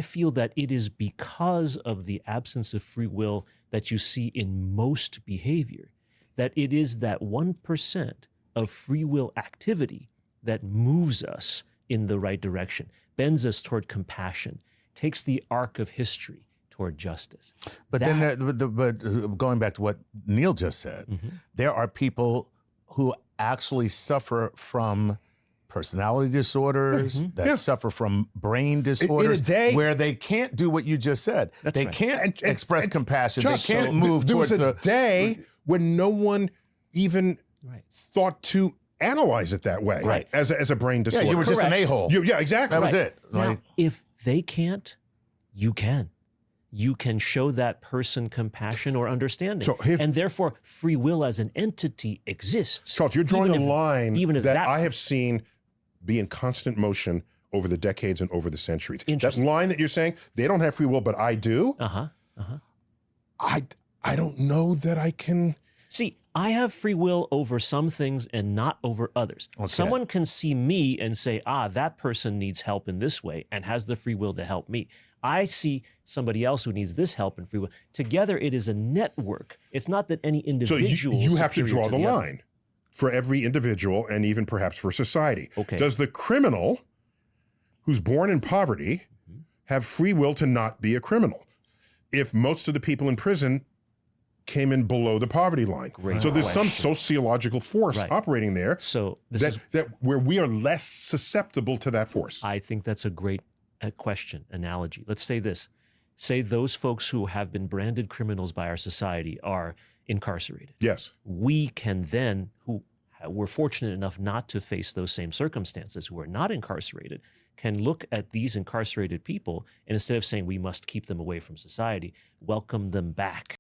I feel that it is because of the absence of free will that you see in most behavior, that it is that 1% of free will activity that moves us in the right direction, bends us toward compassion, takes the arc of history toward justice. But but going back to what Neil just said, there are people who actually suffer from personality disorders, that suffer from brain disorders, where they can't do what you just said. They can't express compassion. They can't move towards there was a day when no one even thought to analyze it that way, as a brain disorder. Yeah, you were just an a-hole. Yeah, exactly. That was it. Now, if they can't, you can. You can show that person compassion or understanding. And therefore, free will as an entity exists. Charles, you're drawing a line even that I have seen be in constant motion over the decades and over the centuries. That line that you're saying, they don't have free will, but I do. I don't know that I can. See, I have free will over some things and not over others. Someone can see me and say, that person needs help in this way and has the free will to help me. I see somebody else who needs this help and free will. Together, it is a network. It's not that any individual. So you have to draw the line for every individual and even perhaps for society. Does the criminal who's born in poverty have free will to not be a criminal if most of the people in prison came in below the poverty line? So there's some sociological force operating there where we are less susceptible to that force. I think that's a great question, analogy. Let's say this. Say those folks who have been branded criminals by our society are incarcerated. Yes. We can then, who were fortunate enough not to face those same circumstances, who are not incarcerated, can look at these incarcerated people and instead of saying we must keep them away from society, welcome them back.